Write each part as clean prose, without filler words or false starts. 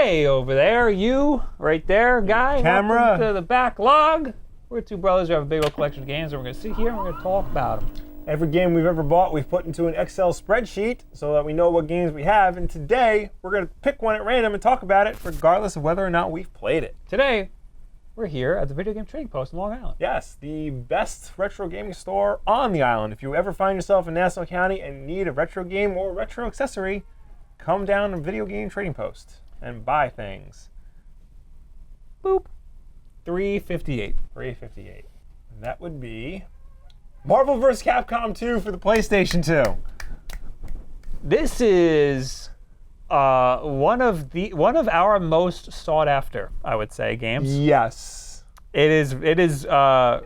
Hey, over there, you, right there, guy. Camera. Welcome to the Backlog. We're two brothers who have a big old collection of games, and we're going to sit here and we're going to talk about them. Every game we've ever bought, we've put into an Excel spreadsheet so that we know what games we have. And today, we're going to pick one at random and talk about it, regardless of whether or not we've played it. Today, we're here at the Video Game Trading Post in Long Island. Yes, the best retro gaming store on the island. If you ever find yourself in Nassau County and need a retro game or retro accessory, come down to Video Game Trading Post and buy things. Boop. $3.58. $3.58. And that would be Marvel vs. Capcom 2 for the PlayStation 2. This is one of our most sought after, I would say, games. Yes. It is rare.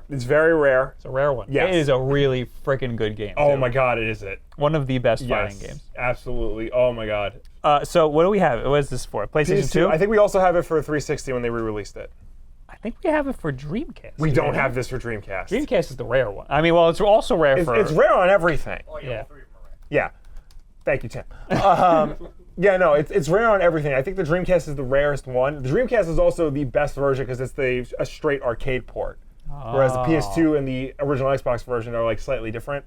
It's very rare. It's a rare one. Yes. It is a really freaking good game. Oh too. my god, it is it. One of the best fighting games. Absolutely. Oh my god. So what do we have? What is this for? PlayStation 2? I think we also have it for 360 when they re-released it. I think we have it for Dreamcast. We don't have this for Dreamcast. Dreamcast is the rare one. I mean, well, it's also rare for... It's rare on everything. Oh, Yeah. Yeah. Thank you, Tim. Yeah, no, it's rare on everything. I think the Dreamcast is the rarest one. The Dreamcast is also the best version because it's a straight arcade port. Whereas the PS2 and the original Xbox version are like slightly different.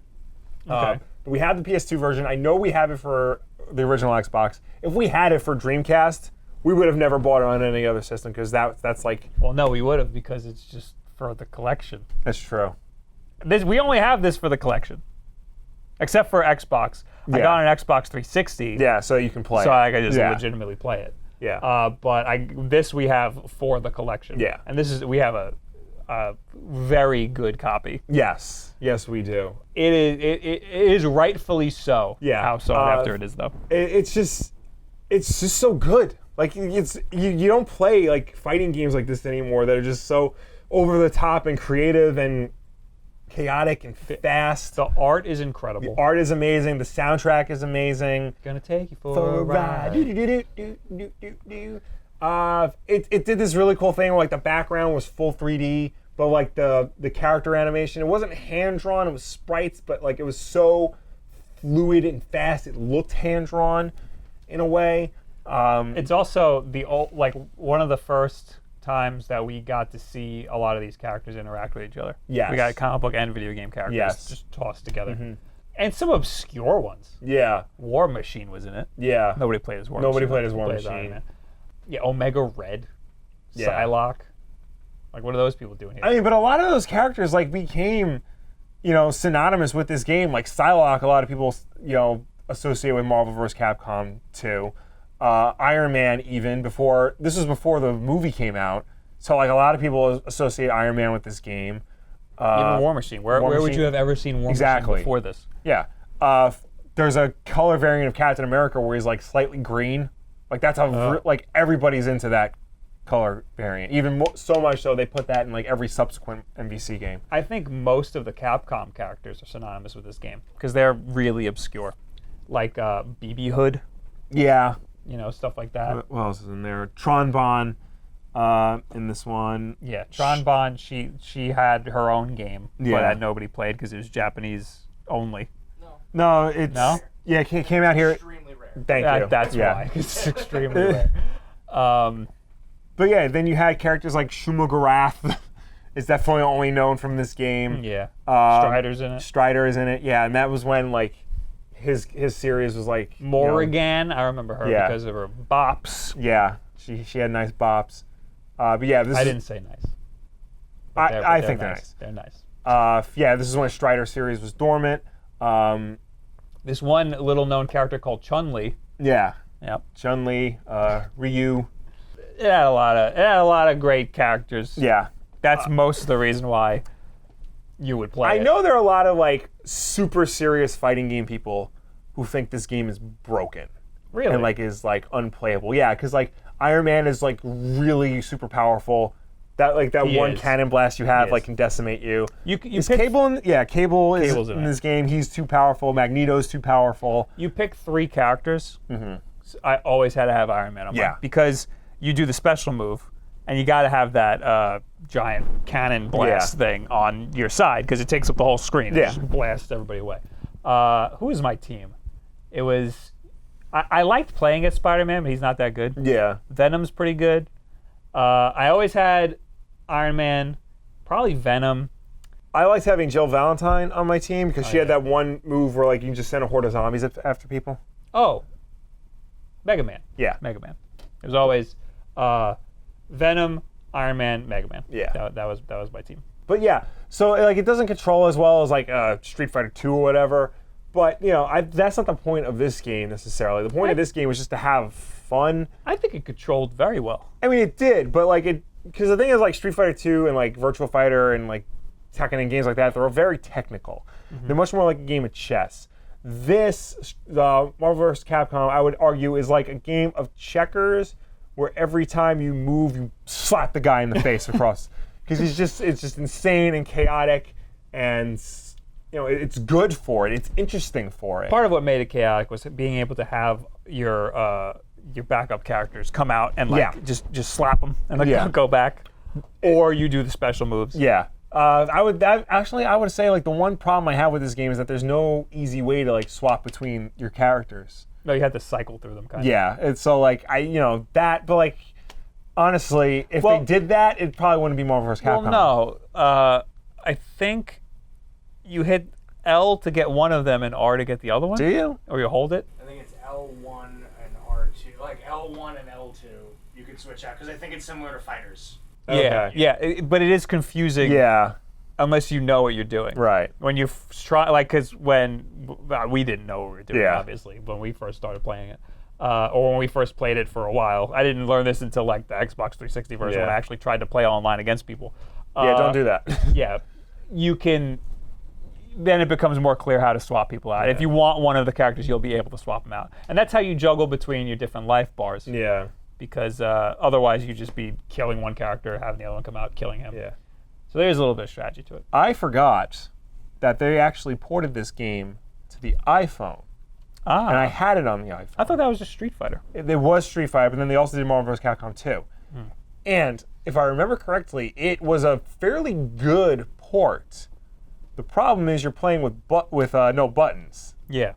Okay. But we have the PS2 version. I know we have it for the original Xbox. If we had it for Dreamcast, we would have never bought it on any other system because that's like... Well, no, we would have because it's just for the collection. That's true. We only have this for the collection. Except for Xbox. I got an Xbox 360. Yeah, so you can play So it. I could just legitimately play it. Yeah. But this we have for the collection. Yeah. And we have a very good copy. Yes. Yes, we do. It is rightfully so. Yeah. How sought after it is, though. It's just so good. Like you don't play like fighting games like this anymore that are just so over the top and creative and chaotic and fast. The art is incredible. The art is amazing. The soundtrack is amazing. Gonna take you for a ride. It did this really cool thing where like the background was full 3D, but like the character animation, it wasn't hand drawn. It was sprites, but like it was so fluid and fast. It looked hand drawn in a way. It's also one of the first times that we got to see a lot of these characters interact with each other. Yes. We got comic book and video game characters just tossed together. And some obscure ones. Yeah. War Machine was in it. Yeah. Nobody played as War Nobody Machine. played as War Played Machine. Iron Man. Yeah, Omega Red. Yeah. Psylocke. Like, what are those people doing here? I mean, but a lot of those characters like became, synonymous with this game. Like Psylocke, a lot of people, associate with Marvel vs. Capcom 2. Iron Man, even before the movie came out. So like a lot of people associate Iron Man with this game. Even War Machine. Where would you have ever seen War Machine before this? Yeah. There's a color variant of Captain America where he's like slightly green. Like that's like everybody's into that color variant. Even so much so they put that in like every subsequent MVC game. I think most of the Capcom characters are synonymous with this game because they're really obscure. Like BB Hood. Yeah. Stuff like that. What else is in there? Tron Bonne in this one. Yeah, Tron Bonne, she had her own game, but Yeah. that nobody played because it was Japanese only. No, it's... No? Yeah, it came out here... Extremely rare. Thank you. That's why. It's extremely rare. But yeah, then you had characters like Shumagarath is definitely only known from this game. Yeah. Strider's in it. Strider is in it, yeah, and that was when like his series was like... Morrigan, I remember her because of her bops. Yeah, she had nice bops. But yeah, this I didn't say nice. I think they're nice. They're nice. Yeah, this is when Strider series was dormant. This one little-known character called Chun-Li. Yeah. Yep. Chun-Li, Ryu. It had a lot of great characters. Yeah. That's most of the reason why you would play it. I know there are a lot of like super serious fighting game people who think this game is broken. Really? And like is like unplayable. Yeah, because like Iron Man is like really super powerful. That one cannon blast you have like can decimate you. Is Cable in, Cable is in this game. He's too powerful. Magneto's too powerful. You pick 3 characters. So I always had to have Iron Man on mine because you do the special move, and you got to have that giant cannon blast thing on your side because it takes up the whole screen. It just blasts everybody away. Who was my team? It was I liked playing as Spider-Man, but he's not that good. Yeah. Venom's pretty good. I always had Iron Man, probably Venom. I liked having Jill Valentine on my team because she had that one move where like you can just send a horde of zombies after people. Oh, Mega Man. Yeah. Mega Man. It was always Venom, Iron Man, Mega Man. Yeah. That was my team. But yeah, so like it doesn't control as well as like Street Fighter 2 or whatever. But you know, that's not the point of this game necessarily. The point of this game was just to have fun. I think it controlled very well. I mean, it did, but like because the thing is like Street Fighter 2 and like Virtua Fighter and like Tekken and games like that, they're very technical. They're much more like a game of chess. This Marvel vs. Capcom, I would argue, is like a game of checkers where every time you move, you slap the guy in the face across. Because it's just insane and chaotic, and you know it's good for it. It's interesting for it. Part of what made it chaotic was being able to have your backup characters come out and like just slap them and like go back, or you do the special moves. Yeah. I would say like the one problem I have with this game is that there's no easy way to like swap between your characters. No, you had to cycle through them kind of. Yeah, and so like but like honestly, if they did that, it probably wouldn't be Marvel vs. Capcom. Well, no, I think you hit L to get one of them and R to get the other one. Do you? Or you hold it? I think it's L1 and R2. Like L1 and L2, you could switch out because I think it's similar to fighters. Yeah, Okay. but it is confusing. Yeah. Unless you know what you're doing. Right. When you try, like, because when we didn't know what we were doing, Yeah. obviously, when we first started playing it, or when we first played it for a while. I didn't learn this until like the Xbox 360 version when I actually tried to play online against people. Yeah, don't do that. Yeah, you can. Then it becomes more clear how to swap people out. If you want one of the characters, you'll be able to swap them out, and that's how you juggle between your different life bars. Yeah. Because otherwise you'd just be killing one character, having the other one come out, killing him. Yeah. So there's a little bit of strategy to it. I forgot that they actually ported this game to the iPhone. Ah. And I had it on the iPhone. I thought that was just Street Fighter. It was Street Fighter, but then they also did Marvel vs. Capcom 2. And if I remember correctly, it was a fairly good port. The problem is you're playing with no buttons. Yeah.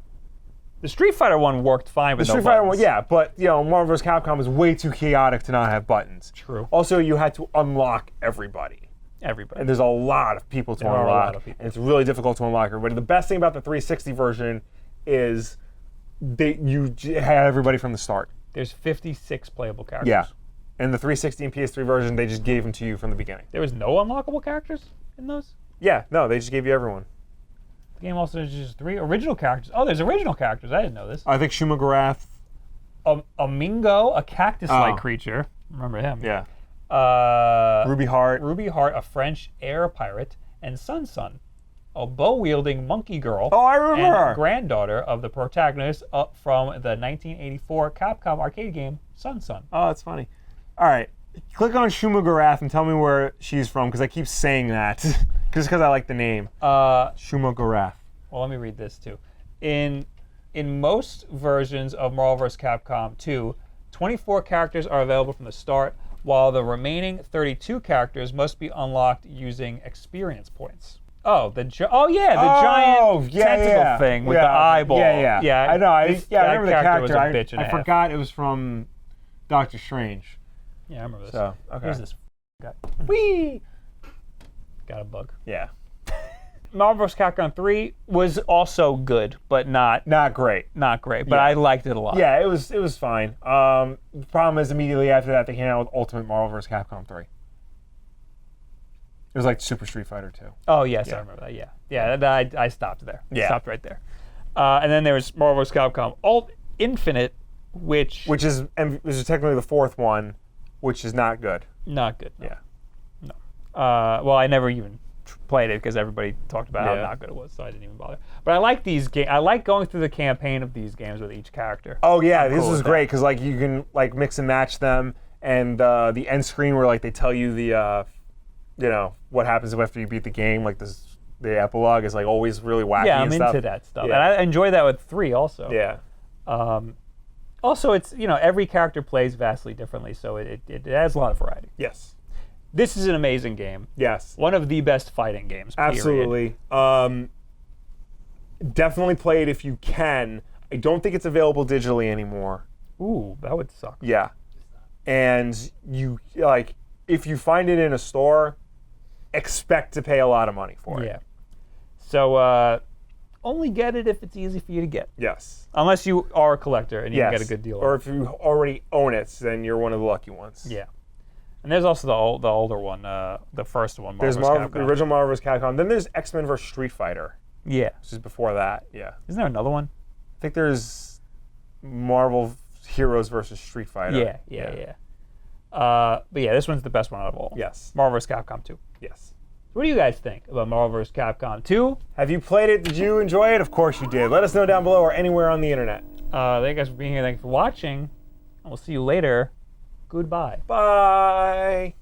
The Street Fighter one worked fine with The Street Fighter one, yeah, but Marvel vs. Capcom is way too chaotic to not have buttons. True. Also, you had to unlock everybody. And there's a lot of people to unlock. Are a lot of people. And it's really difficult to unlock everybody. The best thing about the 360 version is you had everybody from the start. There's 56 playable characters. Yeah. And the 360 and PS3 version, they just gave them to you from the beginning. There was no unlockable characters in those? Yeah, no, they just gave you everyone. The game also has just 3 original characters. Oh, there's original characters. I didn't know this. I think Shuma Gorath. Mingo, a cactus-like creature. Remember him? Yeah. Ruby Heart, a French air pirate, and Sun, a bow-wielding monkey girl. Oh, I remember her. And granddaughter of the protagonist from the 1984 Capcom arcade game Sun. Oh, that's funny. All right, click on Shuma Gorath and tell me where she's from, because I keep saying that. Just because I like the name. Shuma Gorath. Well, let me read this too. In most versions of Marvel vs. Capcom 2, 24 characters are available from the start, while the remaining 32 characters must be unlocked using experience points. Oh, the giant tentacle thing with the eyeball. Yeah. I know. I remember the character. Was a bitch and I forgot it was from Doctor Strange. Yeah, I remember this. So, okay. Here's this guy. Whee! Got a bug. Yeah. Marvel vs. Capcom 3 was also good, but not great. Not great, but I liked it a lot. Yeah, it was fine. The problem is immediately after that they came out with Ultimate Marvel vs. Capcom 3. It was like Super Street Fighter 2. Oh yes, I remember that. Yeah. I stopped there. Yeah. Stopped right there. And then there was Marvel vs. Capcom Infinite, which is technically the fourth one, which is not good. Not good. No. Yeah. No. Well, I never even played it because everybody talked about how not good it was, so I didn't even bother. But I like these games. I like going through the campaign of these games with each character. Oh yeah, this is great because like you can like mix and match them, and the end screen where like they tell you the what happens after you beat the game. Like the epilogue is like always really wacky. Yeah, I'm and stuff. into that stuff, Yeah. and I enjoy that with 3 also. Yeah. Also, it's every character plays vastly differently, so it has a lot of variety. Yes. This is an amazing game. Yes. One of the best fighting games. Period. Absolutely. Definitely play it if you can. I don't think it's available digitally anymore. Ooh, that would suck. Yeah. And you, like, if you find it in a store, expect to pay a lot of money for it. Yeah. So only get it if it's easy for you to get. Yes. Unless you are a collector and you Yes. can get a good deal. Or if you already own it, then you're one of the lucky ones. Yeah. And there's also the older one, the first one. There's Capcom. the original Marvel vs. Capcom. Then there's X-Men vs. Street Fighter, Yeah. which is before that. Yeah. Isn't there another one? I think there's Marvel Heroes versus Street Fighter. Yeah. But yeah, this one's the best one out of all. Yes. Marvel vs. Capcom 2. Yes. What do you guys think about Marvel vs. Capcom 2? Have you played it? Did you enjoy it? Of course you did. Let us know down below or anywhere on the internet. Thank you guys for being here. Thank you for watching. And we'll see you later. Goodbye. Bye.